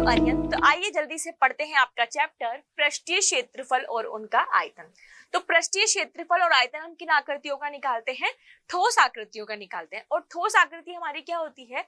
You Aryan. तो आइए जल्दी से पढ़ते हैं आपका चैप्टर पृष्ठीय क्षेत्रफल और उनका आयतन। तो पृष्ठीय क्षेत्रफल और आयतन हम किन आकृतियों का निकालते हैं? ठोस आकृतियों का निकालते हैं। और ठोस आकृति हमारी क्या होती है?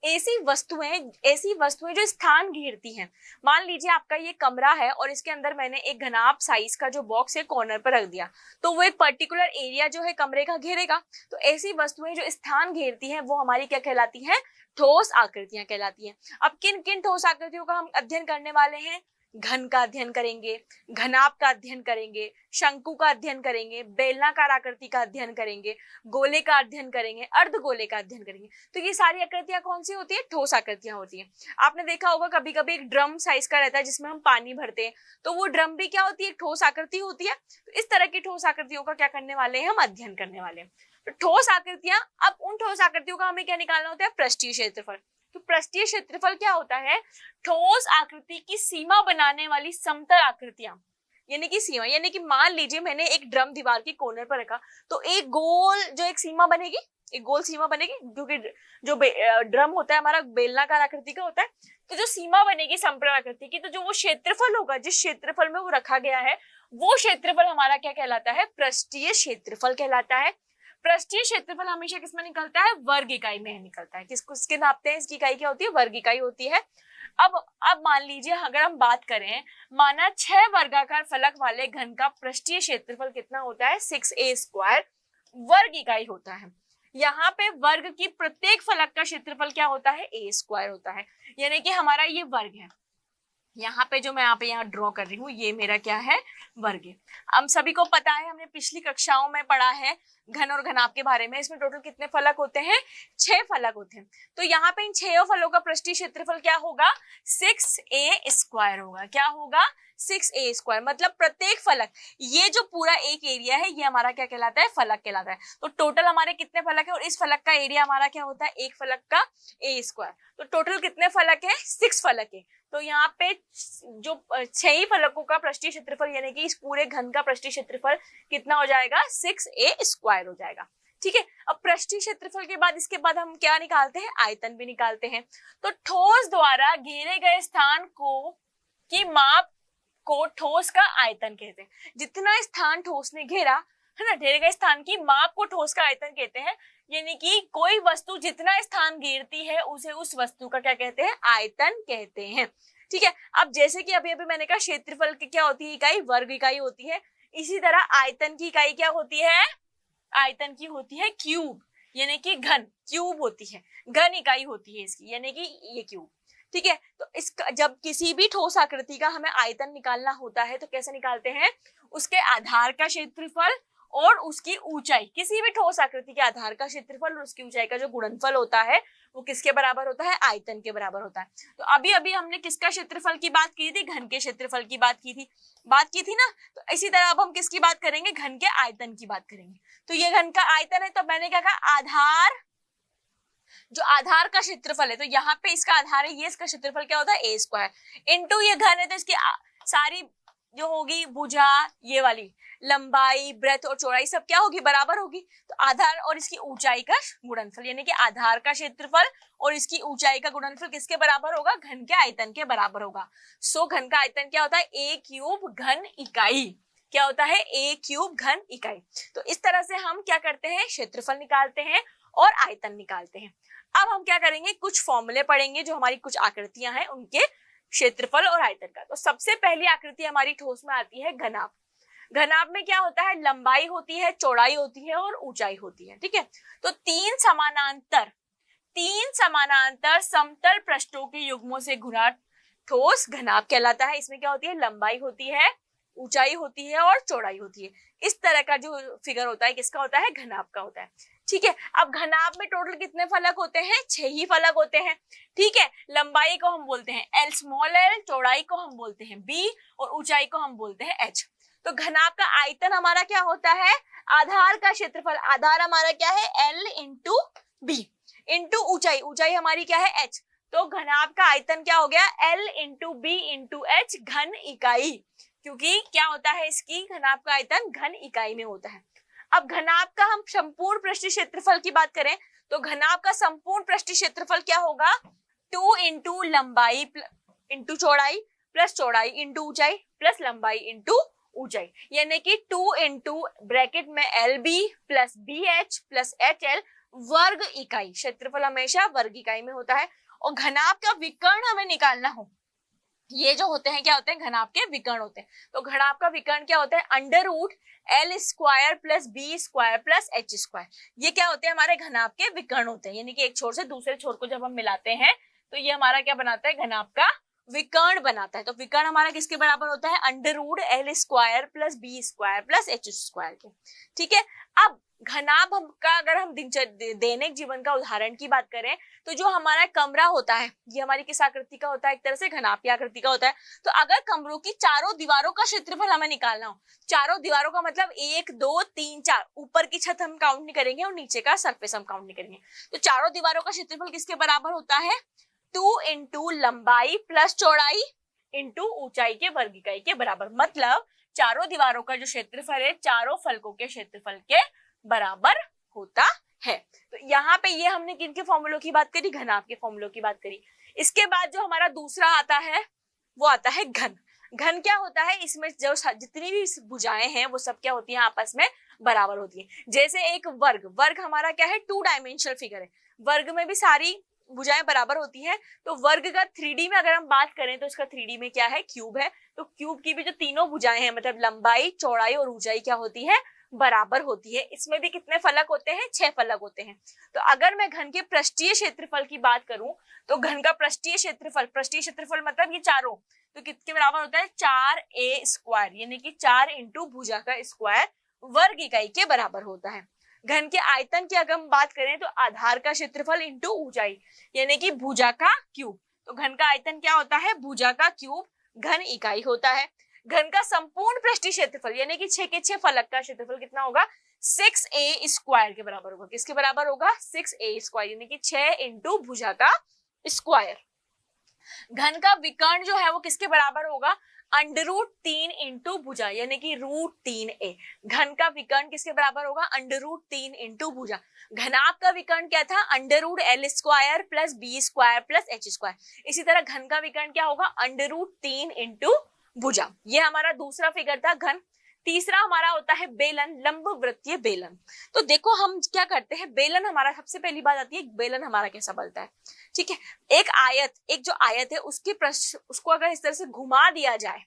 ऐसी वस्तुएं जो स्थान घेरती हैं। मान लीजिए आपका ये कमरा है और इसके अंदर मैंने एक घनाभ साइज का जो बॉक्स है कॉर्नर पर रख दिया, तो वो एक पर्टिकुलर एरिया जो है कमरे का घेरेगा। तो ऐसी वस्तुएं जो स्थान घेरती हैं वो हमारी क्या कहलाती हैं? ठोस आकृतियां कहलाती हैं। अब किन किन ठोस आकृतियों का हम अध्ययन करने वाले हैं? घन का अध्ययन करेंगे, घनाभ का अध्ययन करेंगे, शंकु का अध्ययन करेंगे, बेलनाकार आकृति का अध्ययन करेंगे, गोले का अध्ययन करेंगे, अर्धगोले का अध्ययन करेंगे। तो ये सारी आकृतियां कौन सी होती है? ठोस आकृतियां होती हैं। आपने देखा होगा कभी कभी एक ड्रम साइज का रहता है जिसमें हम पानी भरते हैं, तो वो ड्रम भी क्या होती है? ठोस आकृति होती है। तो इस तरह की ठोस आकृतियों का क्या करने वाले हैं? हम अध्ययन करने वाले हैं। तो ठोस आकृतियां, अब उन ठोस आकृतियों का हमें क्या निकालना होता है? पृष्ठीय क्षेत्रफल। तो पृष्ठीय क्षेत्रफल क्या होता है? ठोस आकृति की सीमा बनाने वाली समतल आकृतियां, यानी कि सीमा, यानी कि मान लीजिए मैंने एक ड्रम दीवार की कोने पर रखा, तो एक गोल जो एक सीमा बनेगी, एक गोल सीमा बनेगी, क्योंकि जो ड्रम होता है हमारा बेलनाकार आकृति का होता है। तो जो सीमा बनेगी समतल आकृति की, तो जो वो क्षेत्रफल होगा जिस क्षेत्रफल में वो रखा गया है, वो क्षेत्रफल हमारा क्या कहलाता है? पृष्ठीय क्षेत्रफल कहलाता है। पृष्ठीय क्षेत्रफल हमेशा किसमें निकलता है? वर्ग इकाई में निकलता है। किसके नापते हैं? इसकी इकाई क्या होती है? वर्ग इकाई होती है। अब मान लीजिए अगर हम बात करें, माना 6 वर्गाकार फलक वाले घन का पृष्ठीय क्षेत्रफल कितना होता है? 6a² वर्ग इकाई होता है। यहाँ पे वर्ग की प्रत्येक फलक का क्षेत्रफल क्या होता है? a² होता है, यानी कि हमारा ये वर्ग है। यहाँ पे जो मैं यहाँ ड्रॉ कर रही हूँ, ये मेरा क्या है? वर्ग है। हम सभी को पता है, हमने पिछली कक्षाओं में पढ़ा है घन और घनाभ के बारे में। इसमें टोटल कितने फलक होते हैं? 6 फलक होते हैं। तो यहाँ पे इन 6 फलों का पृष्ठीय क्षेत्रफल क्या होगा? 6a² होगा। क्या होगा? 6a²। मतलब प्रत्येक फलक, ये जो पूरा एक एरिया है ये हमारा क्या कहलाता है? फलक कहलाता है। तो टोटल हमारे कितने फलक है? और इस फलक का एरिया हमारा क्या होता है? एक फलक का a²। तो टोटल कितने फलक है? 6 फलक है। तो यहाँ पे जो 6 ही फलकों का पृष्ठीय क्षेत्रफल, यानी कि इस पूरे घन का पृष्ठीय क्षेत्रफल कितना हो जाएगा? 6a² हो जाएगा। ठीक है। अब पृष्ठीय क्षेत्रफल के बाद इसके बाद हम क्या निकालते हैं? आयतन भी निकालते हैं। तो ठोस द्वारा घेरे गए स्थान की माप को ठोस का आयतन कहते हैं। जितना स्थान ठोस ने घेरा है ना, घेरे गए स्थान की माप को ठोस का आयतन कहते हैं। यानी कि कोई वस्तु जितना स्थान घेरती है उसे उस वस्तु का क्या कहते हैं? आयतन कहते हैं। ठीक है। अब जैसे कि अभी मैंने कहा क्षेत्रफल की क्या होती है? इकाई वर्ग इकाई होती है। इसी तरह आयतन की इकाई क्या होती है? आयतन की होती है क्यूब, यानी कि घन। क्यूब होती है, घन इकाई होती है इसकी, यानी कि ये क्यूब। ठीक है। तो इसका जब किसी भी ठोस आकृति का हमें आयतन निकालना होता है तो कैसे निकालते हैं? उसके आधार का क्षेत्रफल और उसकी ऊंचाई, किसी भी ठोस आकृति के आधार का क्षेत्रफल और उसकी ऊंचाई का जो गुणनफल होता है वो किसके बराबर होता है? आयतन के बराबर होता है। तो अभी हमने किसका क्षेत्रफल की बात की थी? घन के क्षेत्रफल की बात की थी ना। तो इसी तरह अब हम किसकी बात करेंगे? घन के आयतन की बात करेंगे। तो ये घन का आयतन है, तो मैंने क्या कहा? आधार, जो आधार का क्षेत्रफल है, तो यहाँ पे इसका आधार है, ये इसका क्षेत्रफल क्या होता है? a² इंटू ये घन है, तो इसकी सारी जो होगी भुजा, ये वाली लंबाई, ब्रेथ और चौड़ाई सब क्या होगी? बराबर होगी। तो आधार और इसकी ऊंचाई का गुणनफल, यानी कि आधार का क्षेत्रफल और इसकी ऊंचाई का गुणनफल किसके बराबर होगा? घन के आयतन के बराबर होगा। सो घन का आयतन क्या होता है? a³ घन इकाई। क्या होता है? a³ घन इकाई। तो इस तरह से हम क्या करते हैं? क्षेत्रफल निकालते हैं और आयतन निकालते हैं। अब हम क्या करेंगे? कुछ फॉर्मूले पढ़ेंगे जो हमारी कुछ आकृतियां हैं उनके क्षेत्रफल और आयतन का। तो सबसे पहली आकृति हमारी ठोस में आती है घनाभ। घनाभ में क्या होता है? लंबाई होती है, चौड़ाई होती है और ऊंचाई होती है। ठीक है। तो तीन समानांतर समतल पृष्ठों के युग्मों से घुरा ठोस घनाभ कहलाता है। इसमें क्या होती है? लंबाई होती है, ऊंचाई होती है और चौड़ाई होती है। इस तरह का जो फिगर होता है किसका होता है? घनाभ का होता है। ठीक है। अब घनाभ में टोटल कितने फलक होते हैं? 6 ही फलक होते हैं। ठीक है। लंबाई को हम बोलते हैं l, चौड़ाई को हम बोलते हैं b और ऊंचाई को हम बोलते हैं h। तो घनाभ का आयतन हमारा क्या होता है? आधार का क्षेत्रफल, आधार हमारा क्या है? l इंटू b इंटू ऊंचाई, ऊंचाई हमारी क्या है? h। तो घनाभ का आयतन क्या हो गया? l into b into h घन इकाई, क्योंकि क्या होता है? इसकी घनाभ का आयतन घन इकाई में होता है। अब घनाभ का हम संपूर्ण पृष्ठीय क्षेत्रफल की बात करें तो घनाभ का संपूर्ण पृष्ठीय क्षेत्रफल क्या होगा? 2 इंटू लंबाई इंटू चौड़ाई प्लस चौड़ाई इंटू ऊंचाई प्लस लंबाई इंटू ऊंचाई, यानी कि 2 इंटू ब्रैकेट में LB plus BH plus HL वर्ग इकाई। क्षेत्रफल हमेशा वर्ग इकाई में होता है। और घनाभ का विकर्ण हमें निकालना हो, ये जो होते हैं क्या होते हैं, घनाभ के विकर्ण होते हैं। तो घनाभ का विकर्ण क्या होता है, under root L square plus B square plus H square. ये क्या होते हैं, हमारे घनाभ के विकर्ण होते हैं, यानी कि एक छोर से दूसरे छोर को जब हम मिलाते हैं तो ये हमारा क्या बनाता है, घनाभ का विकर्ण बनाता है। तो विकर्ण हमारा किसके बराबर होता है, under root L square plus B square plus H square के। ठीक है, अब घनाभ का अगर हम दैनिक जीवन का उदाहरण की बात करें तो जो हमारा कमरा होता है ये हमारी किस आकृति का होता है, एक तरह से घनाभ की आकृति का होता है। तो अगर कमरों की चारों दीवारों का क्षेत्रफल हमें निकालना हो, चारों दीवारों का मतलब 1 2 3 4, ऊपर की छत हम काउंट नहीं करेंगे और नीचे का सरफेस हम काउंट नहीं करेंगे। तो चारों दीवारों का क्षेत्रफल किसके बराबर होता है, 2 इंटू लंबाई प्लस चौड़ाई इंटू ऊंचाई के वर्ग इकाई के बराबर। मतलब चारों दीवारों का जो क्षेत्रफल है चारों फलकों के क्षेत्रफल के बराबर होता है। तो यहाँ पे ये हमने किनके फॉर्मूलों की बात करी, घनाभ के फॉर्मूलों की बात करी। इसके बाद जो हमारा दूसरा आता है वो आता है घन। घन क्या होता है, इसमें जो जितनी भी भुजाएं हैं वो सब क्या होती हैं, आपस में बराबर होती है। जैसे एक वर्ग, वर्ग हमारा क्या है, 2 डायमेंशनल फिगर है, वर्ग में भी सारी भुजाएं बराबर होती हैं। तो वर्ग का 3D में अगर हम बात करें तो इसका 3D में क्या है, क्यूब है। तो क्यूब की भी जो तीनों भुजाएं हैं मतलब लंबाई चौड़ाई और ऊंचाई क्या होती है, बराबर होती है। इसमें भी कितने फलक होते हैं, 6 फलक होते हैं। तो अगर मैं घन के पृष्ठीय क्षेत्रफल की बात करूं तो घन का पृष्ठीय क्षेत्रफल मतलब ये चारों, तो कितने बराबर होता है, 4a स्क्वायर, यानी कि 4 इंटू भुजा का स्क्वायर वर्ग इकाई के बराबर होता है। घन के आयतन की अगर हम बात करें तो आधार का क्षेत्रफल इंटू ऊंचाई, यानी कि भुजा का क्यूब। तो घन का आयतन क्या होता है, भुजा का क्यूब घन इकाई होता है। घन का संपूर्ण पृष्ठीय क्षेत्रफल यानी कि 6 के 6 फलक का क्षेत्रफल कितना होगा, 6a स्क्वायर के बराबर होगा। किसके बराबर होगा, 6a स्क्वायर, यानी कि 6 इंटू भुजा का स्क्वायर। घन का विकर्ण जो है वो किसके बराबर होगा, अंडर रूट 3 इंटू भुजा, यानी कि रूट 3a। घन का विकर्ण किसके बराबर होगा, अंडर रूट 3 इंटू भुजा। घनाभ का विकर्ण क्या था, under root L square plus B square plus H square. इसी तरह घन का विकर्ण क्या होगा, अंडर रूट 3 इंटू भुजा। ये हमारा दूसरा फिगर था घन। तीसरा हमारा होता है बेलन, लंबवृत्तीय बेलन। तो देखो हम क्या करते हैं, बेलन हमारा सबसे पहली बात आती है, बेलन हमारा कैसा बनता है। ठीक है, एक आयत, एक जो आयत है उसको अगर इस तरह से घुमा दिया जाए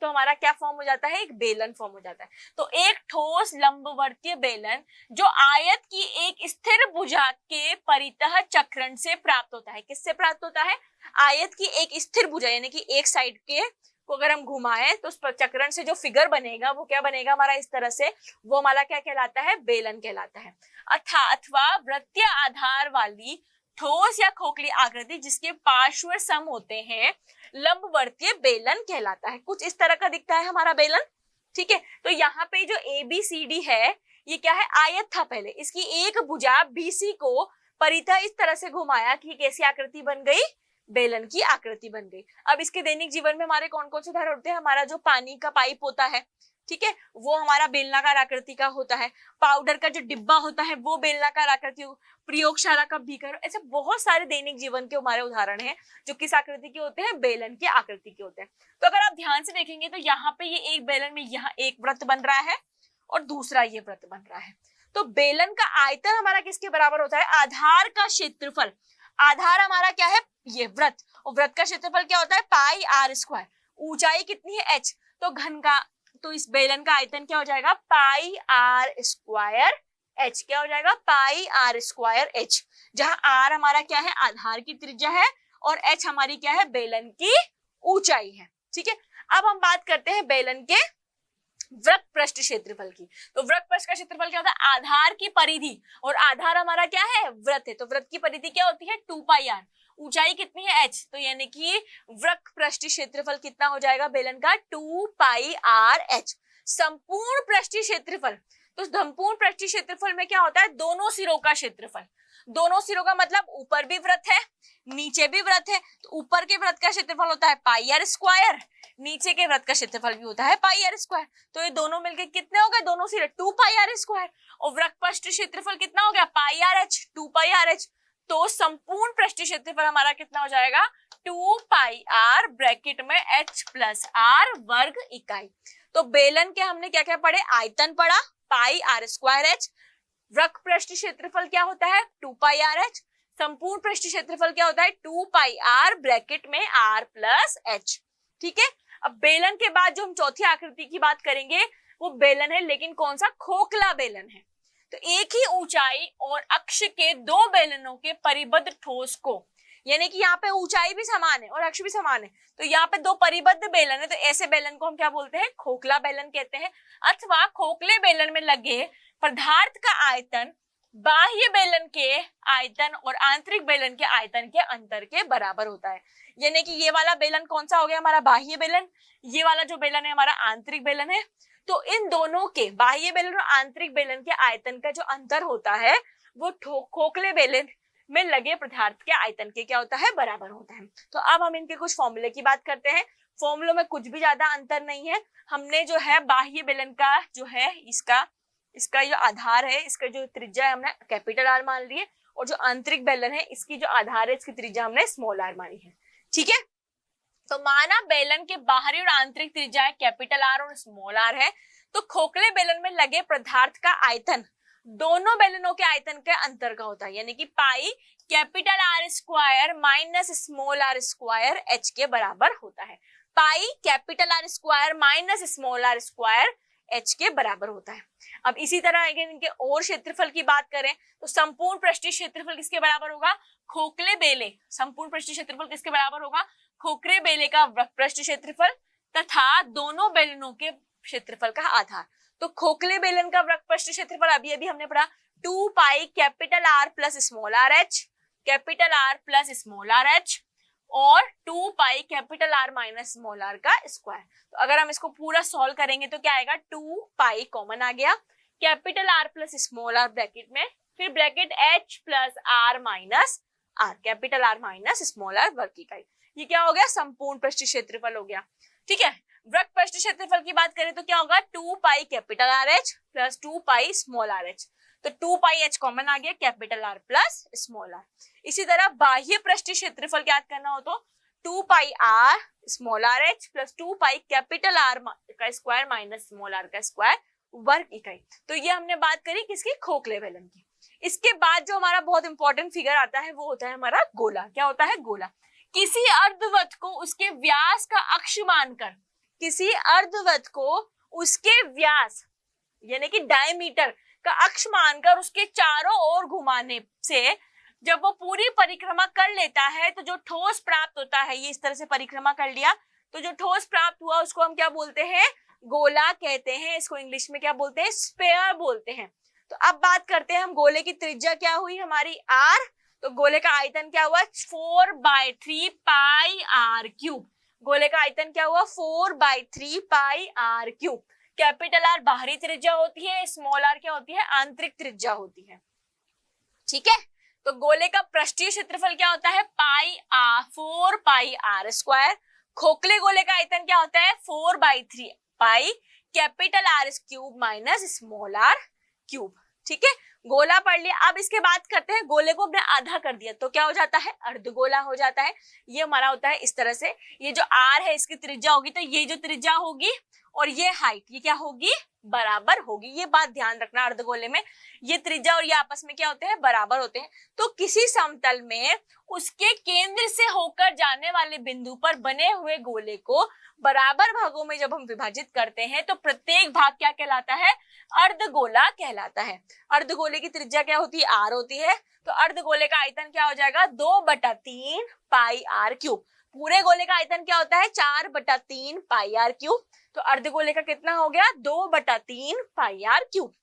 तो हमारा क्या फॉर्म हो जाता है, एक बेलन फॉर्म हो जाता है। तो एक ठोस लंबवर्तीय बेलन जो आयत की एक स्थिर भुजा के परितः चक्रण से प्राप्त होता है। किससे प्राप्त होता है, आयत की एक स्थिर भुजा, यानी कि एक साइड के को अगर हम घुमाएं तो उस चक्रण से जो फिगर बनेगा वो क्या बनेगा हमारा, इस तरह से, वो हमारा क्या कहलाता है, बेलन कहलाता है। अथवा वृत्तीय आधार वाली ठोस या खोखली आकृति जिसके पार्श्व सम होते हैं लंबवर्तीय बेलन कहलाता है। कुछ इस तरह का दिखता है हमारा बेलन। ठीक है, तो यहाँ पे जो ABCD है ये क्या है, आयत था पहले, इसकी एक भुजा BC को परितः इस तरह से घुमाया कि कैसी आकृति बन गई, बेलन की आकृति बन गई। अब इसके दैनिक जीवन में हमारे कौन कौन से उदाहरण होते हैं, हमारा जो पानी का पाइप होता है, ठीक है, वो हमारा बेलनाकार आकृति का होता है। पाउडर का जो डिब्बा होता है वो बेलनाकार आकृति, प्रयोगशाला का बीकर, ऐसे बहुत सारे दैनिक जीवन के हमारे उदाहरण हैं जो किस आकृति के होते हैं, बेलन की आकृति के होते हैं। तो अगर आप ध्यान से देखेंगे तो यहाँ पे ये एक बेलन में यहाँ एक वृत्त बन रहा है और दूसरा ये वृत्त बन रहा है। तो बेलन का आयतन हमारा किसके बराबर होता है, आधार का क्षेत्रफल। आधार हमारा क्या है, ये वृत्त, और वृत्त का क्षेत्रफल क्या होता है, पाई आर स्क्वायर। ऊंचाई कितनी है, h, तो घन का, तो इस बेलन का आयतन क्या हो जाएगा, पाई आर स्क्वायर h। क्या हो जाएगा, पाई आर स्क्वायर h, जहां r हमारा क्या है, आधार की त्रिज्या है, और h हमारी क्या है, बेलन की ऊंचाई है। ठीक है, अब हम बात करते हैं बेलन के वृत्त पृष्ठ क्षेत्रफल की। तो वृत्त पृष्ठ का क्षेत्रफल क्या होता है, आधार की परिधि, और आधार हमारा क्या है, वृत्त है, तो वृत्त की परिधि क्या होती है, 2 पाई आर। ऊंचाई कितनी है, h, तो यानी कि वृत्त पृष्ठ क्षेत्रफल कितना हो जाएगा बेलन का, 2 पाई आर h। संपूर्ण पृष्ठीय क्षेत्रफल, तो संपूर्ण पृष्ठीय क्षेत्रफल में क्या होता है, दोनों सिरों का क्षेत्रफल। दोनों सिरों का मतलब ऊपर भी वृत्त है नीचे भी वृत्त है, तो ऊपर के वृत्त का क्षेत्रफल होता है पाई आर स्क्वायर, नीचे के वृत्त का क्षेत्रफल भी होता है पाई आर स्क्वायर। तो ये दोनों मिलके कितने हो गए, दोनों सिरे 2 पाई आर स्क्वायर, और वृत्त पृष्ठ क्षेत्रफल कितना हो गया, pi r h, 2 pi r h। तो संपूर्ण पृष्ठीय क्षेत्रफल हमारा कितना हो जाएगा, 2 पाई आर ब्रैकेट में h प्लस आर वर्ग इकाई। तो बेलन के हमने क्या क्या पढ़े, आयतन पढ़ा पाई आर स्क्वायर एच, वृत्त पृष्ठ क्षेत्रफल क्या होता है 2 पाई आर एच, संपूर्ण पृष्ठ क्षेत्रफल क्या होता है 2 पाई आर ब्रैकेट में आर प्लस एच। ठीक है, अब बेलन के बाद जो हम चौथी आकृति की बात करेंगे वो बेलन है, लेकिन कौन सा, खोखला बेलन है। तो एक ही ऊंचाई और अक्ष के दो बेलनों के परिबद्ध ठोस को, यानी कि यहाँ पे ऊंचाई भी समान है और अक्ष भी समान है, तो यहाँ पे दो परिबद्ध बेलन है, तो ऐसे बेलन को हम क्या बोलते हैं, खोखला बेलन कहते हैं। अथवा खोखले बेलन में लगे पदार्थ का आयतन बाह्य बेलन के आयतन और आंतरिक बेलन के आयतन के अंतर के बराबर होता है। यानी कि ये वाला बेलन कौन सा हो गया, हमारा बाह्य बेलन, ये वाला जो बेलन है हमारा आंतरिक बेलन है। तो इन दोनों के, बाह्य बेलन और आंतरिक बेलन के आयतन का जो अंतर होता है वो खोखले बेलन में लगे पदार्थ के आयतन के क्या होता है, बराबर होता है। तो अब हम इनके कुछ फॉर्मूले की बात करते हैं। फॉर्मूलों में कुछ भी ज्यादा अंतर नहीं है। हमने जो है बाह्य बेलन का जो है इसका जो आधार है, इसका जो त्रिज्या है हमने कैपिटल आर मान ली है, और जो आंतरिक बेलन है इसकी जो आधार है इसकी त्रिज्या हमने स्मॉल आर मानी है। ठीक है, तो माना बेलन के बाहरी और आंतरिक त्रिज्या कैपिटल आर और स्मॉल आर है, तो खोखले बेलन में लगे पदार्थ का आयतन दोनों बेलनों के आयतन के अंतर का होता है, यानी कि pi capital R square minus small r square h के बराबर होता है। Pi capital R square minus small r square h के बराबर होता है। अब इसी तरह अगर इनके और क्षेत्रफल की बात करें तो संपूर्ण पृष्ठीय क्षेत्रफल किसके बराबर होगा, खोखले बेले, संपूर्ण पृष्ठीय क्षेत्रफल किसके बराबर होगा, खोखले बेले का पृष्ठ क्षेत्रफल तथा दोनों बेलनों के क्षेत्रफल का आधार। तो खोखले बेलन का वृत्त पृष्ठ क्षेत्रफल अभी अभी हमने पढ़ा 2 pi capital R plus small are h, capital R plus small are h, और 2 pi capital R minus small r का स्क्वायर। तो अगर हम इसको पूरा सॉल्व करेंगे तो क्या आएगा, 2 पाई कॉमन आ गया, capital R plus small R bracket में, फिर bracket H plus R minus R, capital R minus small R वर्ग इकाई। ये क्या हो गया, संपूर्ण पृष्ठ क्षेत्रफल हो गया। ठीक है, वृत्त पृष्ठ क्षेत्रफल की बात करें तो क्या होगा, 2 pi capital R H plus 2 pi small are H. तो 2 पाई एच कॉमन आ गया, capital R plus small R. इसी तरह बाह्य पृष्ठ क्षेत्रफल याद करना हो तो 2 pi r small R H plus 2 pi capital r का स्क्वायर माइनस स्मॉल आर का स्क्वायर वर्ग इकाई। तो ये हमने बात करी किसकी, खोखले बेलन की। इसके बाद जो हमारा बहुत इंपॉर्टेंट फिगर आता है वो होता है हमारा गोला। क्या होता है, गोला। किसी अर्धवृत्त को उसके व्यास का अक्ष मानकर, किसी अर्धवृत्त को उसके व्यास यानी कि डायमीटर का अक्ष मानकर उसके चारों ओर घुमाने से जब वो पूरी परिक्रमा कर लेता है तो जो ठोस प्राप्त होता है, ये इस तरह से परिक्रमा कर लिया तो जो ठोस प्राप्त हुआ उसको हम क्या बोलते हैं, गोला कहते हैं। इसको इंग्लिश में क्या बोलते हैं, स्फीयर बोलते हैं। तो अब बात करते हैं हम गोले की त्रिज्या क्या हुई हमारी आर, तो गोले का आयतन क्या हुआ 4/3 पाई आर क्यूब। गोले का आयतन क्या हुआ 4/3 पाई आर क्यूब। कैपिटल आर बाहरी त्रिज्या होती है, स्मॉल आर क्या होती है, आंतरिक त्रिज्या होती है। ठीक है, तो गोले का पृष्ठीय क्षेत्रफल क्या होता है, 4 पाई आर स्क्वायर। खोखले गोले का आयतन क्या होता है 4/3 pi capital R cube minus small R cube. ठीक है, गोला पढ़ लिया। अब इसके बात करते हैं, गोले को हमने आधा कर दिया तो क्या हो जाता है, अर्धगोला हो जाता है। ये हमारा होता है इस तरह से, ये जो आर है इसकी त्रिज्या होगी तो ये जो त्रिज्या होगी और ये हाइट ये क्या होगी, बराबर होगी। ये बात ध्यान रखना, अर्धगोले में ये त्रिज्या और ये आपस में क्या होते हैं, बराबर होते हैं। तो किसी समतल में उसके केंद्र से होकर जाने वाले बिंदु पर बने हुए गोले को बराबर भागों में जब हम विभाजित करते हैं तो प्रत्येक भाग क्या कहलाता है, अर्धगोला कहलाता है। अर्धगोले की त्रिज्या क्या होती है, आर होती है। तो अर्धगोले का आयतन क्या हो जाएगा 2/3 पाई आर क्यूब। पूरे गोले का आयतन क्या होता है 4/3 पाई आर क्यूब। तो अर्धगोले का कितना हो गया 2/3 पाई आर क्यूब।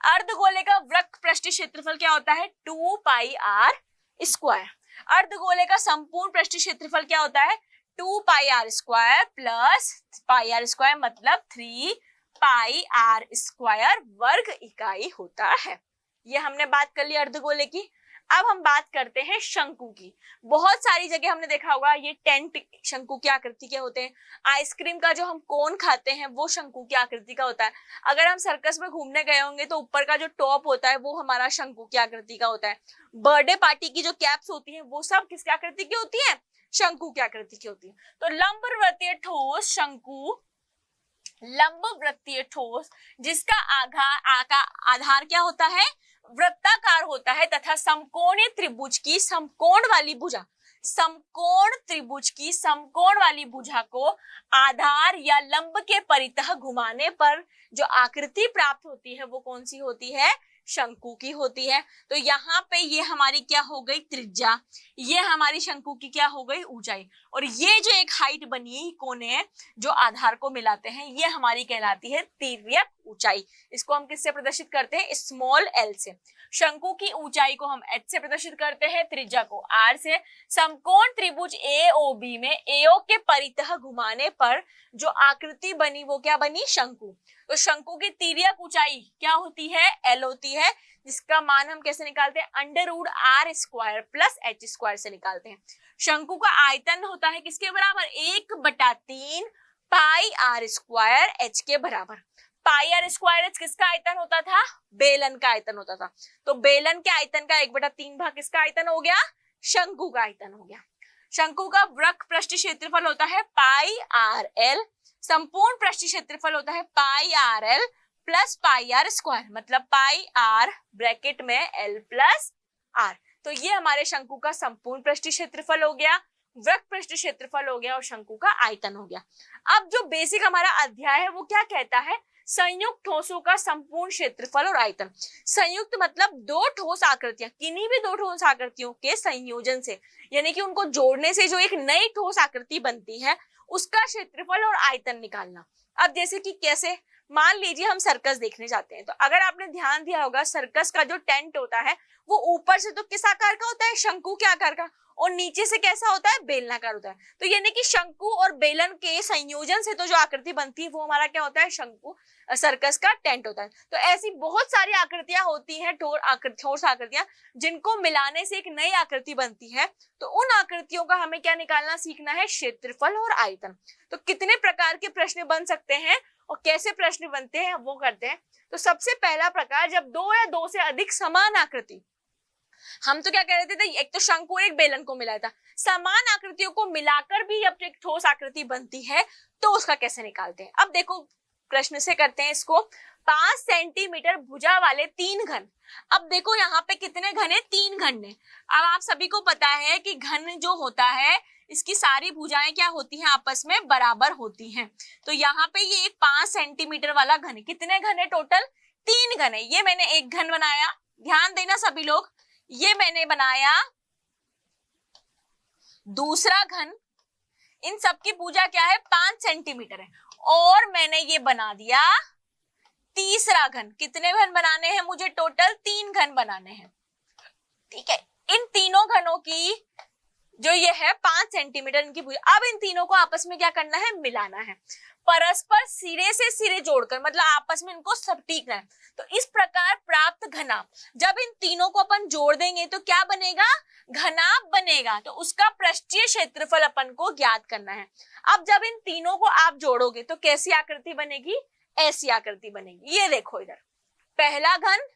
अर्धगोले का वृत्त पृष्ठीय क्षेत्रफल क्या होता है 2 पाई आर स्क्वायर। अर्धगोले का संपूर्ण पृष्ठीय क्षेत्रफल क्या होता है 2 pi r square plus pi r square मतलब 3 पाई आर स्क्वायर वर्ग इकाई होता है। ये हमने बात कर ली अर्धगोले की। अब हम बात करते हैं शंकु की। बहुत सारी जगह हमने देखा होगा ये टेंट शंकु की आकृति के होते हैं। आइसक्रीम का जो हम कोन खाते हैं वो शंकु की आकृति का होता है। अगर हम सर्कस में घूमने गए होंगे तो ऊपर का जो टॉप होता है वो हमारा शंकु की आकृति का होता है। बर्थडे पार्टी की जो कैप्स होती है वो सब किसकी आकृति की होती है? शंकु की आकृति की होती है। तो लंबवृत्तीय ठोस शंकु, लंबवृत्तीय ठोस जिसका आधार क्या होता है? वृत्ताकार होता है तथा समकोणीय त्रिभुज की समकोण वाली भुजा, समकोण त्रिभुज की समकोण वाली भुजा को आधार या लंब के परितः घुमाने पर जो आकृति प्राप्त होती है वो कौन सी होती है? शंकु की होती है। तो यहाँ पे ये हमारी क्या हो गई? त्रिज्या। ये हमारी शंकु की क्या हो गई? ऊंचाई। और ये जो एक हाइट बनी कोने जो आधार को मिलाते हैं ये हमारी कहलाती है तिर्यक ऊंचाई। इसको हम किससे प्रदर्शित करते हैं? स्मॉल एल से। शंकु की ऊंचाई को हम एच से प्रदर्शित करते हैं, त्रिज्या को आर से। समकोण त्रिभुज एओबी में एओ के परितः घुमाने पर जो आकृति बनी वो क्या बनी? शंकु। तो शंकु की तिर्यक ऊंचाई क्या होती है? एल होती है, जिसका मान हम कैसे निकालते हैं? √r² प्लस h² से निकालते हैं। शंकु का आयतन होता है किसके बराबर? 1/3 πr² h के बराबर। πr² h किसका आयतन होता था? बेलन का आयतन होता था। तो बेलन के आयतन का 1/3 भाग किसका आयतन हो गया? शंकु का आयतन हो गया। शंकु का वृत्त पृष्ठ क्षेत्रफल होता है πrl, संपूर्ण पृष्ठ क्षेत्रफल होता है πrl प्लस πr², मतलब πr ब्रैकेट में l प्लस r। तो ये हमारे शंकु का संपूर्ण पृष्ठ क्षेत्रफल हो गया, वृत्त पृष्ठ क्षेत्रफल हो गया और शंकु का आयतन हो गया। अब जो बेसिक हमारा अध्याय है वो क्या कहता है? संयुक्त ठोसों का संपूर्ण क्षेत्रफल और आयतन। संयुक्त मतलब दो ठोस आकृतियां, किन्हीं भी दो ठोस आकृतियों के संयोजन से, यानी कि उनको जोड़ने से जो एक नई ठोस आकृति बनती है उसका क्षेत्रफल और आयतन निकालना। अब जैसे कि कैसे? मान लीजिए हम सर्कस देखने जाते हैं, तो अगर आपने ध्यान दिया होगा सर्कस का जो टेंट होता है वो ऊपर से तो किस आकार का होता है? शंकु के आकार का, और नीचे से कैसा होता है? बेलनाकार होता है। तो यानी कि शंकु और बेलन के संयोजन से तो जो आकृति बनती है वो हमारा क्या होता है? शंकु सर्कस का टेंट होता है। तो ऐसी बहुत सारी आकृतियां होती हैं, ठोस आकृतियां, जिनको मिलाने से एक नई आकृति बनती है। तो उन आकृतियों का हमें क्या निकालना सीखना है? क्षेत्रफल और आयतन। तो कितने प्रकार के प्रश्न बन सकते हैं और कैसे प्रश्न बनते हैं वो करते हैं। तो सबसे पहला प्रकार, जब दो या दो से अधिक समान आकृति, हम तो क्या कह रहे थे, एक तो शंकु और एक बेलन को मिलाया था, समान आकृतियों को मिलाकर भी अब एक ठोस आकृति बनती है तो उसका कैसे निकालते हैं? अब देखो प्रश्न से करते हैं इसको। 5 सेंटीमीटर भुजा वाले 3 घन। अब देखो यहाँ पे कितने घन है? 3 घन है। अब आप सभी को पता है कि घन जो होता है इसकी सारी भुजाएं क्या होती हैं? आपस में बराबर होती हैं। तो यहाँ पे ये एक 5 सेंटीमीटर वाला घन है। कितने घन है टोटल? 3 घन है। ये मैंने एक घन बनाया, ध्यान देना सभी लोग, ये मैंने बनाया दूसरा घन। इन सबकी भुजा क्या है? 5 सेंटीमीटर है। और मैंने ये बना दिया तीसरा घन। कितने घन बनाने हैं मुझे? टोटल 3 घन बनाने हैं। ठीक है, इन तीनों घनों की जो ये है 5 सेंटीमीटर इनकी भुजा। अब इन तीनों को आपस में क्या करना है? मिलाना है, परस्पर सिरे से सिरे जोड़कर, मतलब आपस में इनको सटीकना है। तो इस प्रकार प्राप्त घनाभ, जब इन तीनों को अपन जोड़ देंगे तो क्या बनेगा? घनाभ बनेगा। तो उसका पृष्ठीय क्षेत्रफल अपन को ज्ञात करना है। अब जब इन तीनों को आप जोड़ोगे तो कैसी आकृति बनेगी? ऐसी आकृति बनेगी। ये देखो इधर, पहला घन,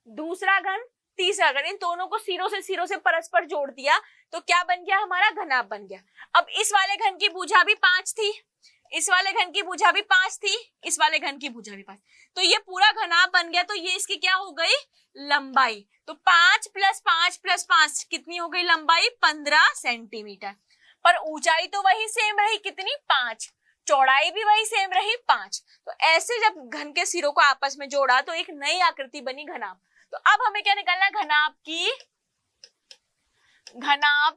दूसरा घन, तीसरा घन, इन दोनों को सिरों से परस्पर जोड़ दिया तो क्या बन गया? हमारा घनाभ बन गया। अब इस वाले घन की भुजा भी 5 थी, इस वाले घन की भुजा भी 5 थी, इस वाले घन की भुजा भी 5, तो ये पूरा घनाभ बन गया। तो ये इसकी क्या हो गई? लंबाई। तो 5 + 5 + 5 कितनी हो गई लंबाई? 15 सेंटीमीटर। पर ऊंचाई तो वही सेम रही, कितनी? 5। चौड़ाई भी वही सेम रही, 5। तो ऐसे जब घन के सिरों को आपस में जोड़ा तो एक नई आकृति बनी, घनाभ। तो अब हमें क्या निकालना है? घनाभ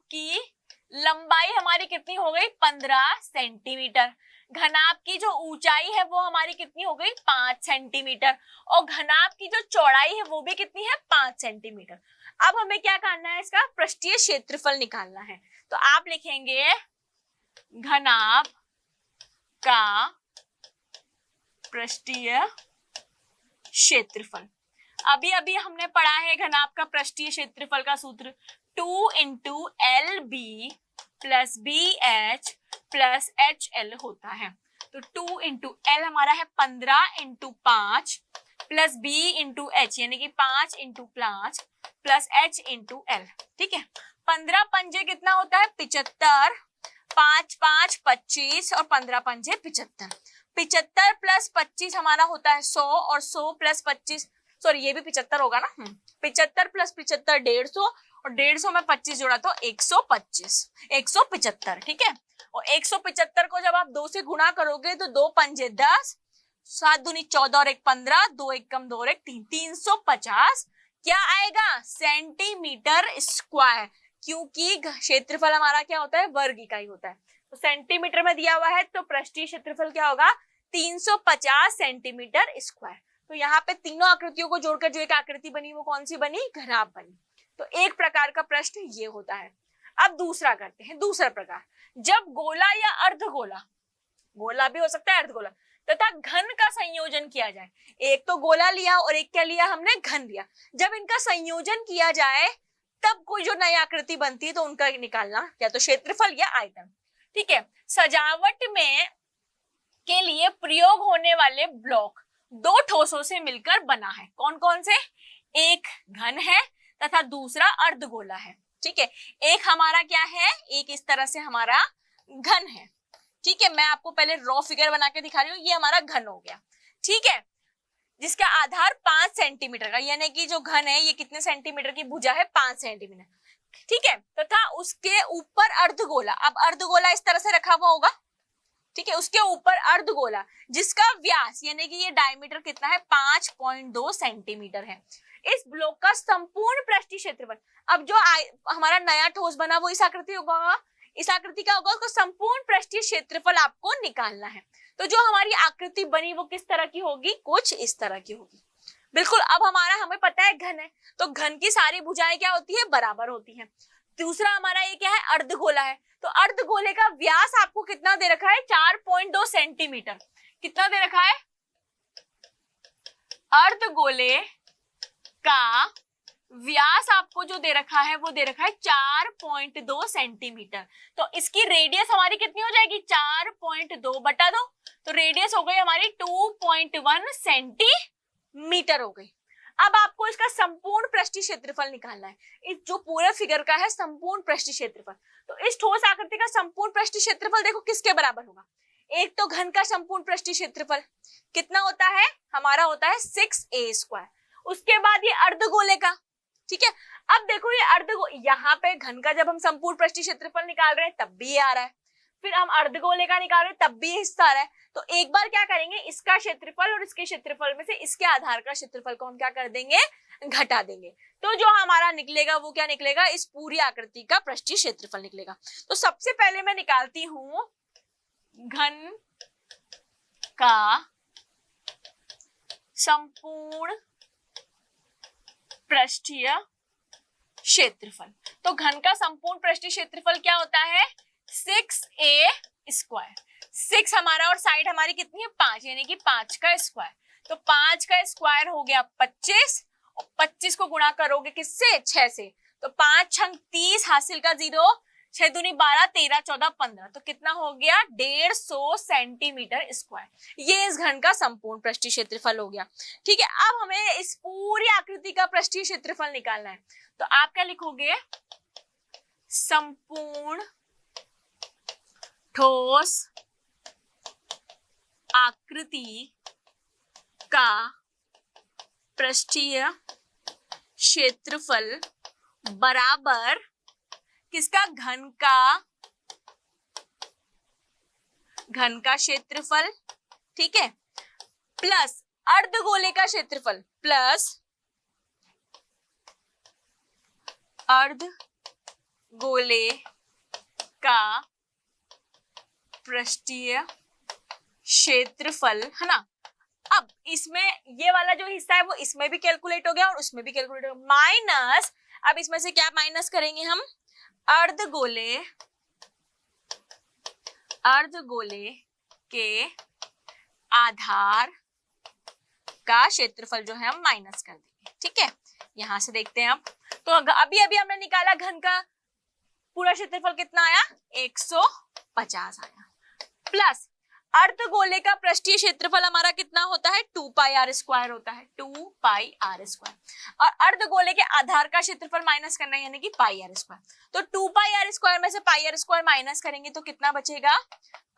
की लंबाई हमारी कितनी हो गई? 15 सेंटीमीटर। घनाभ की जो ऊंचाई है वो हमारी कितनी हो गई? 5 सेंटीमीटर। और घनाभ की जो चौड़ाई है वो भी कितनी है? 5 सेंटीमीटर। अब हमें क्या करना है? इसका पृष्ठीय क्षेत्रफल निकालना है। तो आप लिखेंगे घनाभ का पृष्ठीय क्षेत्रफल। अभी अभी हमने पढ़ा है घनाभ का पृष्ठीय क्षेत्रफल का सूत्र 2 into L B plus B H plus H L होता है। तो 2 इंटू एल हमारा है 15 into 5 plus B into H यानी कि 5 into 5 plus H into L. ठीक है, 15 पंजे कितना होता है 75, 5 5 25 और 15 पंजे 75। 75 प्लस 25 हमारा होता है 100 और 100 प्लस 25, सॉरी ये भी 75 होगा ना, 75 प्लस 75 150 और 150 में 25 जोड़ा तो 125, 175। ठीक है, और 175 को जब आप 2 से गुणा करोगे तो 2 पंजे 10, 7 दूनी 14 और 1 15, 2 1 कम 2 और 1 3, 350 क्या आएगा सेंटीमीटर स्क्वायर, क्योंकि क्षेत्रफल हमारा क्या होता है वर्ग इकाई होता है। तो सेंटीमीटर में दिया हुआ है तो पृष्ठीय क्षेत्रफल क्या होगा 350 सेंटीमीटर स्क्वायर। तो यहाँ पे तीनों आकृतियों को जोड़कर जो एक आकृति बनी वो कौन सी बनी, घनाभ बनी। तो एक प्रकार का प्रश्न ये होता है। अब दूसरा करते हैं, दूसरा प्रकार, जब गोला या अर्धगोला, गोला भी हो सकता है अर्धगोला, तथा घन का संयोजन किया जाए। एक तो गोला लिया और एक क्या लिया हमने, घन लिया। जब इनका संयोजन किया जाए तब कोई जो नई आकृति बनती है तो उनका निकालना, या तो क्षेत्रफल या आयतन। ठीक है, सजावट में के लिए प्रयोग होने वाले ब्लॉक 2 ठोसों से मिलकर बना है। कौन कौन से, एक घन है तथा दूसरा अर्धगोला है। ठीक है, एक हमारा क्या है, एक इस तरह से हमारा घन है। ठीक है, मैं आपको पहले रॉ फिगर बना के दिखा रही हूँ, ये हमारा घन हो गया। ठीक है, जिसका आधार 5 सेंटीमीटर का, यानी कि जो घन है ये कितने सेंटीमीटर की भुजा है 5 सेंटीमीटर। ठीक है, तथा उसके ऊपर अर्धगोला, अब अर्धगोला इस तरह से रखा हुआ होगा। ठीक है, उसके ऊपर अर्धगोला जिसका व्यास यानी कि ये डायमीटर कितना है 5.2 सेंटीमीटर है। इस ब्लॉक का संपूर्ण पृष्ठीय क्षेत्रफल, अब जो हमारा नया ठोस बना वो इस आकृति होगा, इस आकृति का होगा, उसका संपूर्ण पृष्ठीय क्षेत्रफल आपको निकालना है। तो जो हमारी आकृति बनी वो किस तरह की होगी, कुछ इस तरह की होगी। बिल्कुल, अब हमारा हमें पता है घन है तो घन की सारी भुजाएं क्या होती है, बराबर होती है। दूसरा हमारा ये क्या है, अर्धगोला है, तो अर्धगोले का व्यास आपको कितना दे रखा है 4.2 सेंटीमीटर। कितना दे रखा है, अर्धगोले का व्यास आपको जो दे रखा है वो दे रखा है 4.2 सेंटीमीटर। तो इसकी रेडियस हमारी कितनी हो जाएगी 4.2 बटा 2, तो रेडियस हो गई हमारी 2.1 सेंटीमीटर हो गई। अब आपको इसका संपूर्ण पृष्ठीय क्षेत्रफल निकालना है, इस जो पूरे फिगर का है संपूर्ण पृष्ठीय क्षेत्रफल। तो इस ठोस आकृति का संपूर्ण पृष्ठीय क्षेत्रफल देखो किसके बराबर होगा, एक तो घन का संपूर्ण पृष्ठीय क्षेत्रफल कितना होता है हमारा, होता है 6a²। उसके बाद ये अर्धगोले का, ठीक है, अब देखो ये यहाँ पे घन का जब हम संपूर्ण पृष्ठीय क्षेत्रफल निकाल रहे हैं तब भी ये आ रहा है, फिर हम अर्धगोले का निकाल रहे हैं तब भी हिस्सा आ रहा है। तो एक बार क्या करेंगे, इसका क्षेत्रफल और इसके क्षेत्रफल में से इसके आधार का क्षेत्रफल को हम क्या कर देंगे, घटा देंगे। तो जो हमारा निकलेगा वो क्या निकलेगा, इस पूरी आकृति का पृष्ठीय क्षेत्रफल निकलेगा। तो सबसे पहले मैं निकालती हूं घन का संपूर्ण पृष्ठीय क्षेत्रफल। तो घन का संपूर्ण पृष्ठीय क्षेत्रफल क्या होता है 6a²। 6 हमारा और साइड हमारी कितनी है 5, यानी कि 5 का स्क्वायर। तो 5 का स्क्वायर हो गया 25, और 25 को गुणा करोगे किससे 6 से, तो 5 छंग 30 हासिल का 0, 6 दूनी 12, 13 14 15, तो कितना हो गया 150 सेंटीमीटर स्क्वायर। ये इस घन का संपूर्ण पृष्ठीय क्षेत्रफल हो गया। ठीक है, अब हमें इस पूरी आकृति का पृष्ठीय क्षेत्रफल निकालना है। तो आप क्या लिखोगे, संपूर्ण ठोस आकृति का पृष्ठीय क्षेत्रफल बराबर किसका, घन का क्षेत्रफल, ठीक है, प्लस अर्धगोले का क्षेत्रफल, प्लस अर्धगोले का पृष्ठीय क्षेत्रफल, है ना। अब इसमें ये वाला जो हिस्सा है वो इसमें भी कैलकुलेट हो गया और उसमें भी कैलकुलेट हो गया, माइनस, अब इसमें से क्या माइनस करेंगे हम, अर्धगोले के आधार का क्षेत्रफल जो है हम माइनस कर देंगे। जाएंगे। ठीक है, यहां से देखते हैं अब। तो अभी अभी हमने निकाला घन का पूरा क्षेत्रफल कितना आया, 150 आया, प्लस अर्धगोले का पृष्ठीय क्षेत्रफल हमारा कितना होता है, 2 पाई आर स्क्वायर होता है, 2 पाई आर स्क्वायर, और अर्धगोले के आधार का क्षेत्रफल माइनस करना है, यानी कि पाई आर स्क्वायर। तो 2 पाई आर स्क्वायर में से पाई आर स्क्वायर माइनस करेंगे तो कितना बचेगा,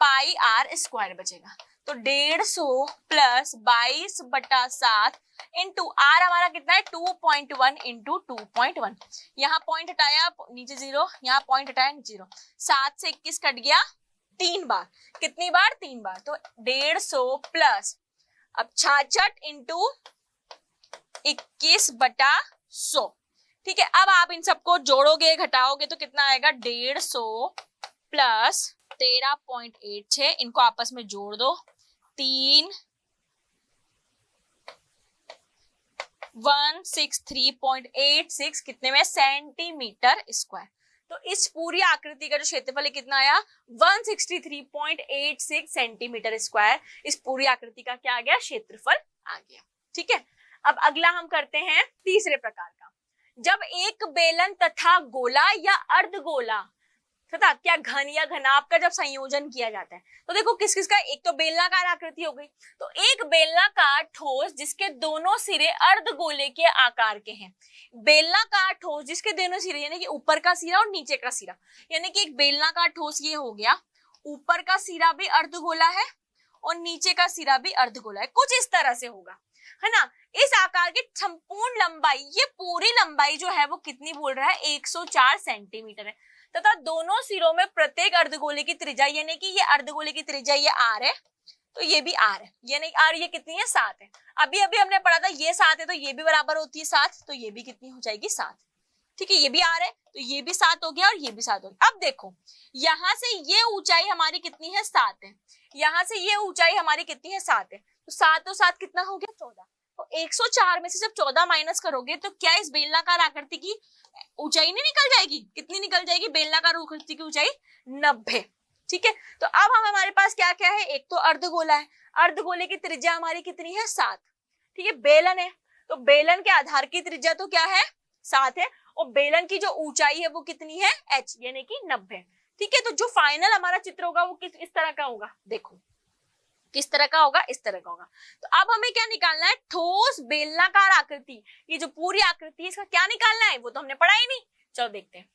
पाई आर स्क्वायर बचेगा। तो 150 प्लस 22/7 इंटू आर हमारा कितना है, 2.1 इंटू 2.1, यहाँ पॉइंट हटाया नीचे 0, यहाँ पॉइंट हटाया 0, 7 से 21 कट गया 3 बार, कितनी बार, 3 बार, तो 150 प्लस अब 66 इंटू 21/100। ठीक है, अब आप इन सबको जोड़ोगे घटाओगे तो कितना आएगा, 150 प्लस 13.86, इनको आपस में जोड़ दो, 163.86 कितने में, सेंटीमीटर स्क्वायर। तो इस पूरी आकृति का जो क्षेत्रफल है कितना आया, 163.86 सेंटीमीटर स्क्वायर। इस पूरी आकृति का क्या आ गया, क्षेत्रफल आ गया। ठीक है, अब अगला हम करते हैं तीसरे प्रकार का। जब एक बेलन तथा गोला या अर्धगोला तथा क्या घन या घनाभ का जब संयोजन किया जाता है, तो देखो किस किस का, एक तो बेलनाकार आकृति हो गई, तो एक बेलनाकार ठोस जिसके दोनों सिरे अर्धगोले के आकार के हैं, बेलनाकार ठोस जिसके दोनों सिरे यानी कि ऊपर का सिरा और नीचे का सिरा, यानी कि एक बेलनाकार ठोस ये हो गया, ऊपर का सिरा भी अर्धगोला है और नीचे का सिरा भी अर्धगोला है, कुछ इस तरह से होगा, है ना। इस आकार की संपूर्ण लंबाई, ये पूरी लंबाई जो है वो कितनी बोल रहा है, 104 सेंटीमीटर है, तथा दोनों सिरों में प्रत्येक अर्धगोले की त्रिज्या, यानी कि ये अर्धगोले की त्रिज्या ये आर है, तो ये भी आर है, यानी आर ये कितनी है, 7 है। अभी अभी हमने पढ़ा था ये 7 है तो ये भी बराबर होती है 7, तो ये भी कितनी हो जाएगी, 7। ठीक है, ये भी आर है तो ये भी 7 हो गया और ये भी 7 हो गया। अब देखो यहाँ से ये ऊंचाई हमारी कितनी है, 7 है, यहाँ से ये ऊंचाई हमारी कितनी है, 7 है, तो 7 और 7 कितना हो गया, 14। तो 104 में से जब 14 माइनस करोगे तो क्या इस बेलनाकार आकृति की ऊंचाई नहीं निकल जाएगी, कितनी निकल जाएगी, बेलनाकार आकृति की ऊंचाई 90। ठीक है, तो अब हमारे पास क्या क्या है, एक तो अर्धगोला है, अर्धगोले की त्रिज्या हमारी कितनी है, 7। ठीक है, बेलन है तो बेलन के आधार की त्रिज्या तो क्या है, 7 है, और बेलन की जो ऊंचाई है वो कितनी है, h यानी कि 90। ठीक है, तो जो फाइनल हमारा चित्र होगा वो किस इस तरह का होगा, देखो किस तरह का होगा, इस तरह का होगा। तो अब हमें क्या निकालना है, ठोस बेलनाकार आकृति, ये जो पूरी आकृति है इसका क्या निकालना है, वो तो हमने पढ़ा ही नहीं। चलो देखते हैं।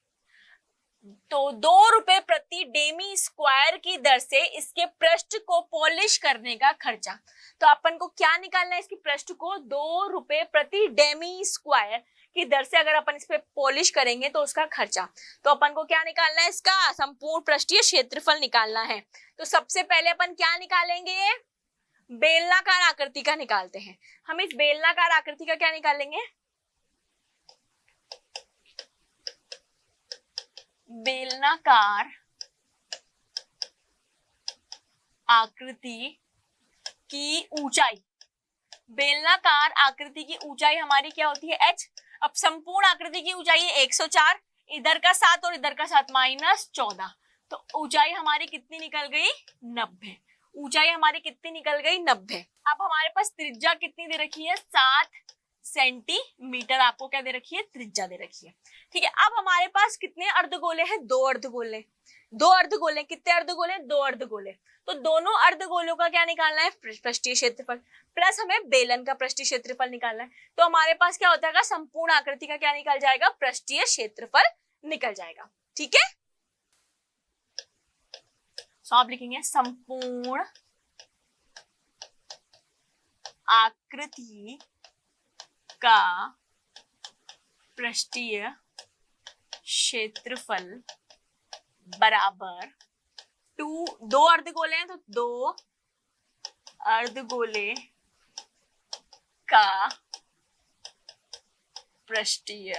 तो 2 रुपए प्रति डेमी स्क्वायर की दर से इसके पृष्ठ को पॉलिश करने का खर्चा। तो अपन को क्या निकालना है, इसकी पृष्ठ को 2 रुपए प्रति डेमी स्क्वायर की दर से अगर अपन इस पे पॉलिश करेंगे तो उसका खर्चा। तो अपन को क्या निकालना है, इसका संपूर्ण पृष्ठीय क्षेत्रफल निकालना है। तो सबसे पहले अपन क्या निकालेंगे, बेलनाकार आकृति का निकालते हैं। हम इस बेलनाकार आकृति का क्या निकालेंगे, बेलनाकार आकृति की ऊंचाई, बेलनाकार आकृति की ऊंचाई हमारी क्या होती है, h। अब संपूर्ण आकृति की ऊंचाई है 104, इधर का 7 और इधर का 7 -14, तो ऊंचाई हमारी कितनी निकल गई, 90। ऊंचाई हमारी कितनी निकल गई, 90। अब हमारे पास त्रिज्या कितनी दे रखी है, 7 सेंटीमीटर आपको क्या दे रखी है, त्रिज्या दे रखी है। ठीक है, अब हमारे पास कितने अर्धगोले हैं, 2 अर्धगोले, 2 अर्धगोले, कितने अर्धगोले, 2 अर्धगोले। तो दोनों अर्धगोलों का क्या निकालना है, पृष्ठीय क्षेत्रफल, प्लस हमें बेलन का पृष्ठीय क्षेत्रफल निकालना है। तो हमारे पास क्या होता है, संपूर्ण आकृति का क्या निकल जाएगा, पृष्ठीय क्षेत्रफल निकल जाएगा। ठीक है, तो आप लिखेंगे संपूर्ण आकृति का पृष्ठीय क्षेत्रफल बराबर 2 अर्धगोले हैं तो 2 अर्धगोले का पृष्ठीय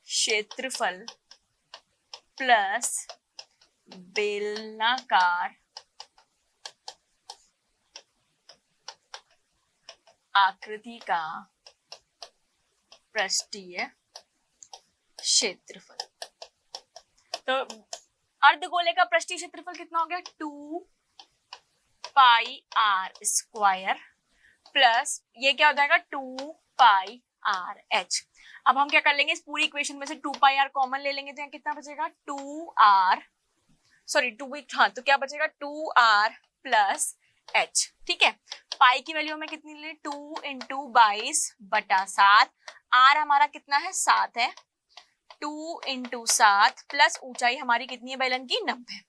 क्षेत्रफल प्लस बेलनाकार आकृति का पृष्ठीय क्षेत्रफल। तो अर्धगोले का पृष्ठीय क्षेत्रफल कितना हो गया, 2 पाई आर स्क्वायर प्लस ये क्या हो जाएगा, 2 पाई आर एच। अब हम क्या कर लेंगे, इस पूरी इक्वेशन में से 2 पाई आर कॉमन ले लेंगे, तो यहाँ कितना बचेगा 2 आर, सॉरी 2, हाँ तो क्या बचेगा 2 आर प्लस एच। ठीक है, पाई की वैल्यू हमें कितनी ले, 2 इंटू 22/7, आर हमारा कितना है 7 है, 2 इंटू 7 प्लस ऊंचाई हमारी कितनी है बेलन की 90।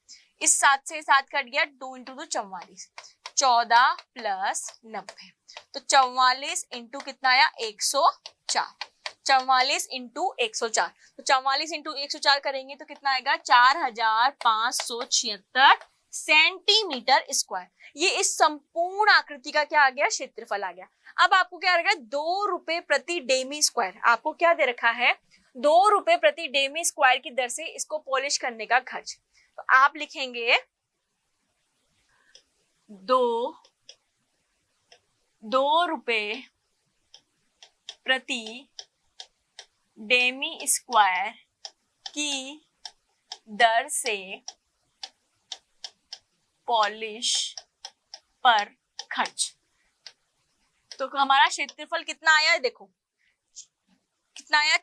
इस 7 से 7 कट गया, 2 इंटू 2 44, 14 प्लस 90, तो 44 इंटू कितना आया 104, 44 इंटू 104, तो 44 इंटू 104 करेंगे तो कितना आएगा 4576 सेंटीमीटर स्क्वायर। ये इस संपूर्ण आकृति का क्या आ गया, क्षेत्रफल आ गया। अब आपको क्या आ रहा है 2 रुपए प्रति डेमी स्क्वायर, आपको क्या दे रखा है 2 रुपए प्रति डेमी स्क्वायर की दर से इसको पॉलिश करने का खर्च। तो आप लिखेंगे 2 रुपए प्रति डेमी स्क्वायर की दर से पॉलिश पर खर्च। तो हमारा क्षेत्रफल कितना आया, देखो कितना आया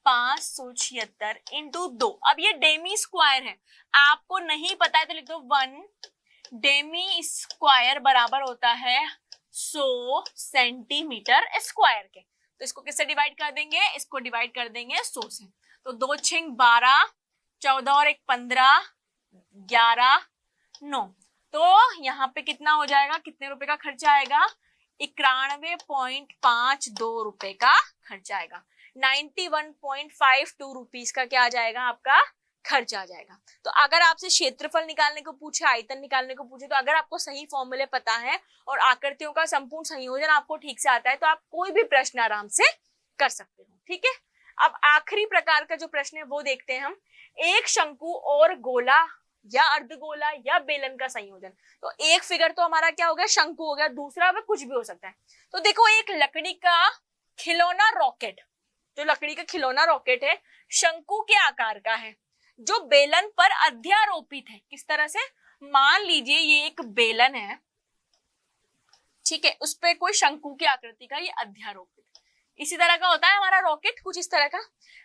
4576 इंटू 2। अब ये डेमी स्क्वायर है, आपको नहीं पता है तो लिख दो 1 डेमी स्क्वायर बराबर होता है 100 सेंटीमीटर स्क्वायर के। तो इसको किससे डिवाइड कर देंगे, इसको डिवाइड कर देंगे 100 से, तो 2 6 12, 14 और 1 15, 11 9, तो यहाँ पे कितना हो जाएगा, कितने रुपए का खर्चा आएगा 91.52 रुपए का खर्चा आएगा। 91.52 रुपीज का क्या आ जाएगा, आपका खर्च आ जाएगा। तो अगर आपसे क्षेत्रफल निकालने को पूछे, आयतन निकालने को पूछे, तो अगर आपको सही फॉर्मूले पता है और आकृतियों का संपूर्ण संयोजन आपको ठीक से आता है तो आप कोई भी प्रश्न आराम से कर सकते हो। ठीक है, अब आखिरी प्रकार का जो प्रश्न है वो देखते हैं हम। एक शंकु और गोला या अर्धगोला या बेलन का संयोजन। तो एक फिगर तो हमारा क्या हो गया, शंकु हो गया, दूसरा में कुछ भी हो सकता है। तो देखो एक लकड़ी का खिलौना रॉकेट, जो लकड़ी का खिलौना रॉकेट है शंकु के आकार का है, जो बेलन पर अध्यारोपित है। किस तरह से, मान लीजिए ये एक बेलन है, ठीक है, उस पर कोई शंकु की आकृति का ये अध्यारोपित, इसी तरह का होता है हमारा रॉकेट, कुछ इस तरह का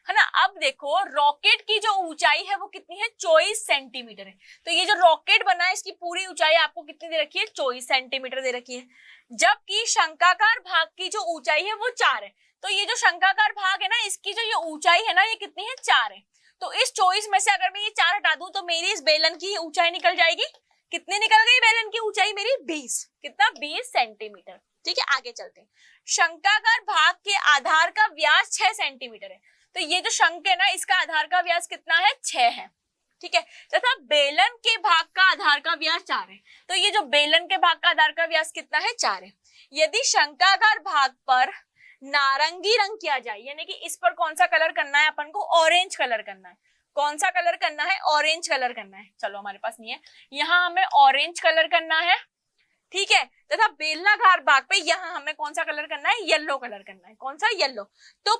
है ना। अब देखो रॉकेट की जो ऊंचाई है वो कितनी है, 24 सेंटीमीटर है। तो ये जो रॉकेट बना है इसकी पूरी ऊंचाई आपको कितनी दे रखी है, 24 सेंटीमीटर दे रखी है, जबकि शंकाकार भाग की जो ऊंचाई है वो 4 है। तो ये जो शंकाकार भाग है ना, इसकी जो ये ऊंचाई है ना, ये कितनी है 4 है। तो इस 24 में से अगर मैं ये 4 हटा दूं तो मेरी इस बेलन की ऊंचाई निकल जाएगी, कितनी निकल गई बेलन की ऊंचाई मेरी 20, कितना 20 सेंटीमीटर। ठीक है, आगे चलते हैं। शंकाकार भाग के आधार का व्यास 6 सेंटीमीटर है। तो ये जो शंक है ना, इसका आधार का व्यास कितना है, 6 है। ठीक है, तथा बेलन के भाग का आधार का व्यास 4 है। तो ये जो बेलन के भाग का आधार का व्यास कितना है, 4 है। यदि शंकाकार भाग पर नारंगी रंग किया जाए, यानी कि इस पर कौन सा कलर करना है अपन को, ऑरेंज कलर करना है। कौन सा कलर करना है, ऑरेंज कलर करना है। चलो हमारे पास नहीं है, यहाँ हमें ऑरेंज कलर करना है। ठीक है, तथा बेलनाकार भाग पे यहाँ हमें कौन सा कलर करना है, येलो कलर करना है। कौन सा, येलो। तो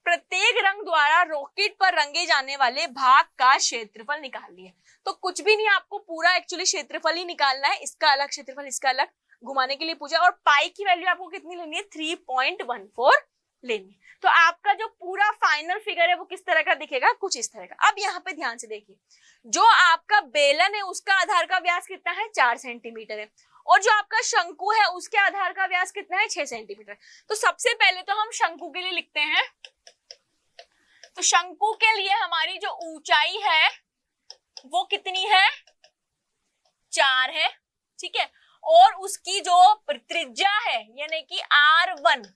प्रत्येक रंग द्वारा रॉकेट पर रंगे जाने वाले भाग का क्षेत्रफल निकाल लिए। तो कुछ भी नहीं, आपको पूरा एक्चुअली क्षेत्रफल ही निकालना है, इसका अलग क्षेत्रफल, इसका अलग, घुमाने के लिए पूछा। और पाई की वैल्यू आपको कितनी लेनी है, 3.14 लेनी है। तो आपका जो पूरा फाइनल फिगर है वो किस तरह का दिखेगा, कुछ इस तरह का। अब यहाँ पे ध्यान से देखिए, जो आपका बेलन है उसका आधार का व्यास कितना है, 4 सेंटीमीटर है, और जो आपका शंकु है उसके आधार का व्यास कितना है, 6 सेंटीमीटर। तो सबसे पहले तो हम शंकु के लिए लिखते हैं। तो शंकु के लिए हमारी जो ऊंचाई है वो कितनी है, 4 है। ठीक है, और उसकी जो त्रिज्या है यानी कि R1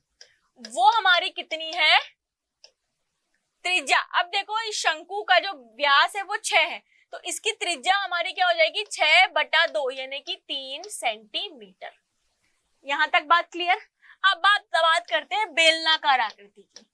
वो हमारी कितनी है, त्रिज्या। अब देखो इस शंकु का जो व्यास है वो 6 है, तो इसकी त्रिज्या हमारी क्या हो जाएगी, 6/2 यानी कि 3 सेंटीमीटर। यहां तक बात क्लियर। अब बात करते हैं बेलनाकार आकृति की।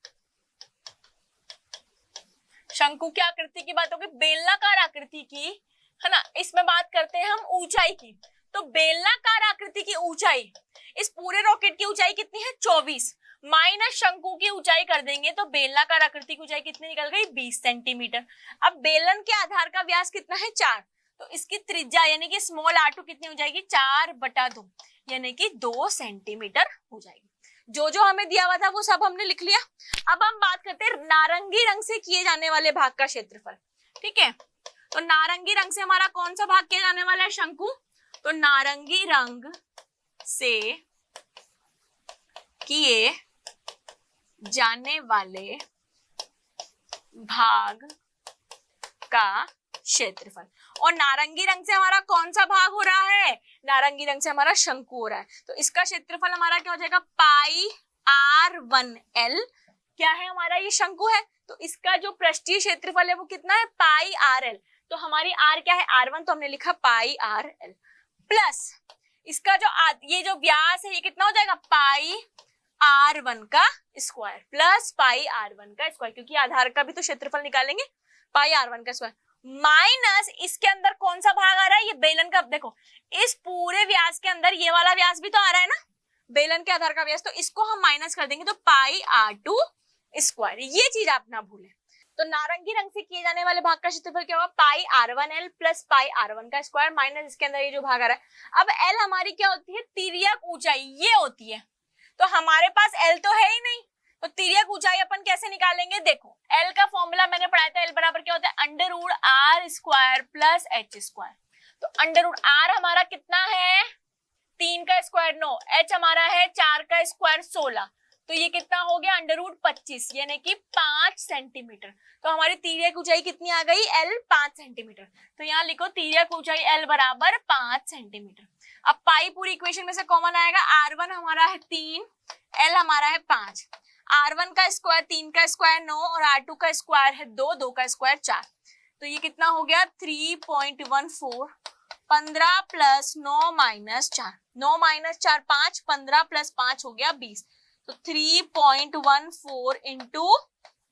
शंकु की आकृति की बात होगी, बेलनाकार आकृति की, है ना। इसमें बात करते हैं हम ऊंचाई की। तो बेलनाकार आकृति की ऊंचाई, इस पूरे रॉकेट की ऊंचाई कितनी है, 24 माइनस शंकु की ऊंचाई कर देंगे तो बेलनाकार आकृति की ऊंचाई कितनी निकल गई, 20 सेंटीमीटर। अब बेलन के आधार का व्यास कितना है, 4, तो इसकी त्रिज्या यानी कि स्मॉल r2 कितनी हो जाएगी, 4/2 यानी कि 2 सेंटीमीटर हो जाएगी। जो जो हमें दिया हुआ था वो सब हमने लिख लिया। अब हम बात करते हैं नारंगी रंग से किए जाने वाले भाग का क्षेत्रफल। ठीक है, तो नारंगी रंग से हमारा कौन सा भाग किया जाने वाला है? शंकु। तो नारंगी रंग से किए जाने वाले भाग का क्षेत्रफल। और नारंगी रंग से हमारा कौन सा भाग हो रहा है? नारंगी रंग से हमारा शंकु हो रहा है। तो इसका क्षेत्रफल हमारा क्या हो जाएगा? पाई r1l। क्या है हमारा? ये शंकु है, तो इसका जो पृष्ठीय क्षेत्रफल है वो कितना है? पाई rl। तो हमारी r क्या है? r1, तो हमने लिखा पाई rl प्लस इसका जो ये जो व्यास है ये कितना हो जाएगा? पाई r1 का स्क्वायर प्लस पाई r1 का स्क्वायर, क्योंकि आधार का भी तो क्षेत्रफल निकालेंगे, पाई r1 का स्क्वायर माइनस इसके अंदर कौन सा भाग आ रहा है? ये बेलन का। देखो इस पूरे व्यास के अंदर ये वाला व्यास भी तो आ रहा है ना, बेलन के आधार का व्यास, तो इसको हम माइनस कर देंगे तो पाई r2 स्क्वायर। ये चीज आप ना भूलें। तो नारंगी रंग से किए जाने वाले भाग का क्षेत्रफल क्या होगा? पाई r1l प्लस पाई r1 का स्क्वायर माइनस इसके अंदर ये जो भाग आ रहा है। अब l हमारी क्या होती है? तिर्यक ऊंचाई ये होती है, तो हमारे पास l तो है ही नहीं, तो तिर्यक ऊंचाई अपन कैसे निकालेंगे? देखो l का फॉर्मूला मैंने पढ़ाया था, l बराबर क्या होता है? Under root r square plus h square. तो अंडर रूट r हमारा कितना है? 3 का स्क्वायर 9, h हमारा है 4 का स्क्वायर 16, तो ये कितना हो गया? अंडर रूट 25 यानी कि 5 सेंटीमीटर। तो हमारी तिर्यक ऊंचाई कितनी आ गई? l 5 centimetre. तो यहाँ लिखो तिर्यक ऊंचाई l बराबर 5 सेंटीमीटर। अब पाई पूरी इक्वेशन में से कॉमन आएगा, r1 हमारा है 3, l हमारा है 5, r1 का स्क्वायर 3 का स्क्वायर 9 और r2 का स्क्वायर है 2, 2 का स्क्वायर 4, तो ये कितना हो गया? 3.14। 15 प्लस 9 माइनस 4, 9 माइनस 4 5, 15 प्लस 5 हो गया 20, तो 3.14 इंटू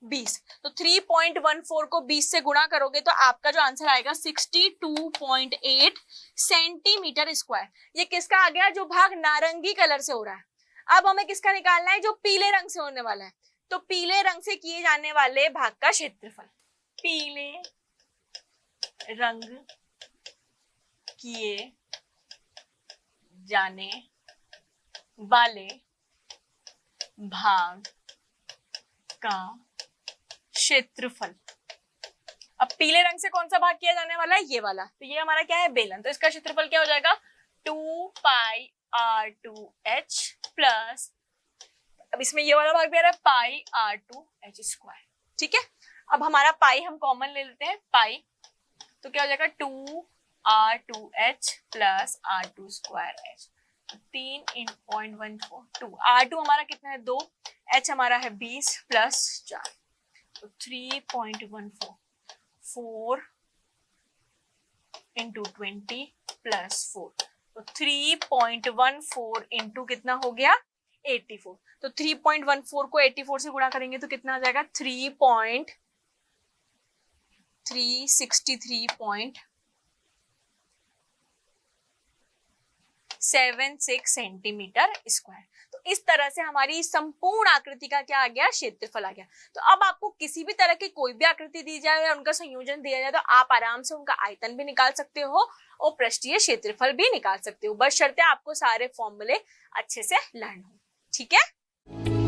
20। तो 3.14 को 20 से गुणा करोगे तो आपका जो आंसर आएगा 62.8 सेंटीमीटर स्क्वायर। ये किसका आ गया? जो भाग नारंगी कलर से हो रहा है। अब हमें किसका निकालना है? जो पीले रंग से होने वाला है। तो पीले रंग से किए जाने वाले भाग का क्षेत्रफल, पीले रंग किए जाने वाले भाग का क्षेत्रफल। अब पीले रंग से कौन सा भाग किया जाने वाला है? ये वाला। तो ये हमारा क्या है? बेलन। तो इसका क्षेत्रफल क्या हो जाएगा? 2 पाई r2h प्लस, अब इसमें ये वाला भाग भी आ रहा है, पाई r2h स्क्वायर। ठीक है, अब हमारा पाई हम कॉमन ले लेते हैं, पाई, तो क्या हो जाएगा? 2r2h plus r2 square h, 3.14। r2 हमारा कितना है? 2, h हमारा है 20 प्लस 4, तो 3.14, 4 इंटू 20 प्लस 4, तो 3.14 इंटू कितना हो गया? 84। तो 3.14 को 84 से गुणा करेंगे तो कितना आ जाएगा? 363.76 सेंटीमीटर स्क्वायर। तो इस तरह से हमारी संपूर्ण आकृति का क्या आ गया? क्षेत्रफल आ गया। तो अब आपको किसी भी तरह की कोई भी आकृति दी जाए या उनका संयोजन दिया जाए तो आप आराम से उनका आयतन भी निकाल सकते हो और पृष्ठीय क्षेत्रफल भी निकाल सकते हो, बशर्ते आपको सारे फॉर्मूले अच्छे से लर्न हो। ठीक है।